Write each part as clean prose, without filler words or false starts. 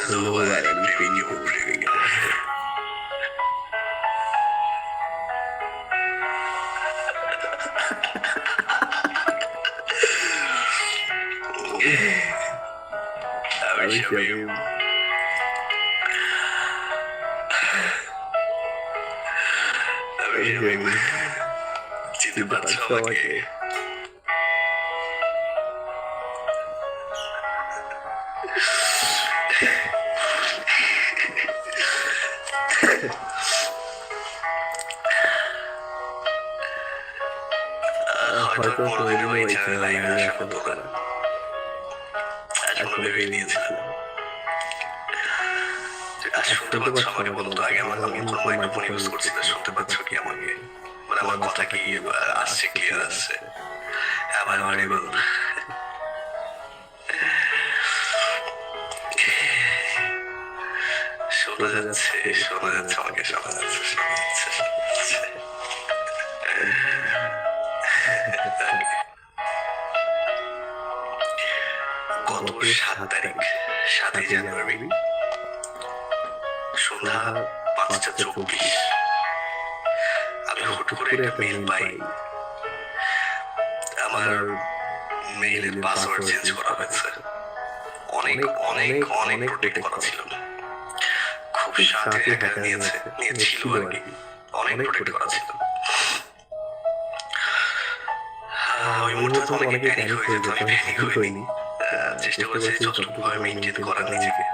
জোয়ার প্রেমিক ও প্রেমিকা। আমি শামীম। চিনতে পারছো আমাকে? হয়তো কোনোদিনও এই চ্যানেলে লাইভে আসা হতো না, আসলে ভেবে নিয়েছিলাম। শুনতে পাচ্ছ আমাকে? বলো তো আগে। আমার অন্য মাইক্রোফোন ইউজ করছি না। শুনতে পাচ্ছ কি আমাকে? মানে আমার কথা কি আসছে, ক্লিয়ার আসছে? আমার অডিবল? শোনা যাচ্ছে, শোনা যাচ্ছে, আমাকে শোনা যাচ্ছে, শোনা যাচ্ছে, শোনা যাচ্ছে। গত 7 তারিখ, 7 জানুয়ারি সন্ধ্যা 5:24 আমি হুট করে একটা মেইল পাই। আমার মেইলের পাসওয়ার্ড চেঞ্জ করা হয়েছে। অনেক অনেক অনেক প্রোটেক্ট করা ছিল, খুব সাথে হ্যাকার নিয়েছিল আর কি। অনেক প্রোটেক্ট করা ছিল। ওই মুহূর্তে তো অনেকে প্যানিক হয়ে যেত, আমি প্যানিক হইনি। চেষ্টা করেছি যতটুকুভাবে মেনটেন করার নিজেকে।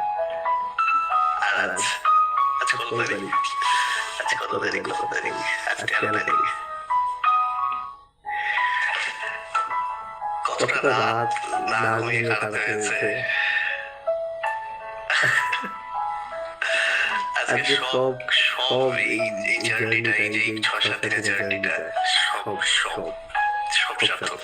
আর আজ কত তারিখ? আজ কত তারিখ? কত তারিখ? আজ 13 তারিখ। কতটা রাত না ঘুমিয়ে কাটাতে হয়েছে। আজকে সব সব এই জার্নিটা, এই যে 6-7 দিনের জার্নিটা সব সব সব সার্থক।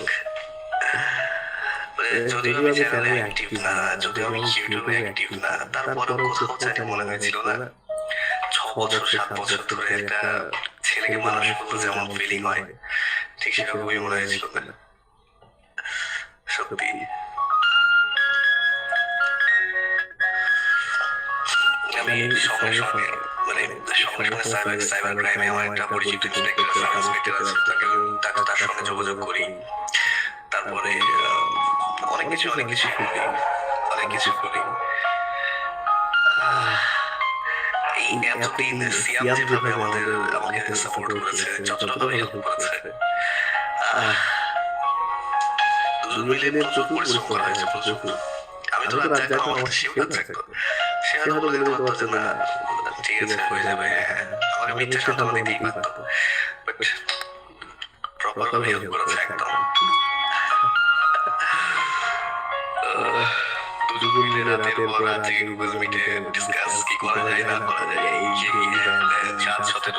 যদিও আমি চ্যানেলে অ্যাক্টিভ না, যদিও আমি ইউটিউবে অ্যাক্টিভ না, তারপরেও কোথাও জানি মনে হয়েছিল না 6 বছর 7 বছর ধরে একটা ছেলেকে মানুষ করতে যেমন ফিলিং হয়, ঠিক সেরকমই মনে হয়েছিল না। সত্যি আমি সঙ্গে সঙ্গে মানে সঙ্গে সঙ্গে সাইবার ক্রাইমে আমার একটা পরিচিত ইন্সপেক্টর, সাব ইন্সপেক্টর আছে, তার সঙ্গে যোগাযোগ করি। তারপরে অনেক কিছু করি। এই এতদিন সিয়াম যেভাবে আমাকে সাপোর্ট করেছে, যতটা হেল্প করেছে, দুজন মিলে প্রচুর পরিশ্রম করা হয়েছে, প্রচুর। আমি তো রাত জাগতাম, আমার সেও রাত জাগতো। সে হয়তো বলে দিতে পারতো না ঠিক আছে হয়ে যাবে, হ্যাঁ, আমাকে মিথ্যা সান্ত্বনা দিতেই পারতো, বাট প্রপারভাবে হেল্প করেছে একদম। দুজন মিলে রাতের পর রাত জেগে গুগল মিটে ডিসকাস কি করা যায় না করা যায়, এই যে সাথে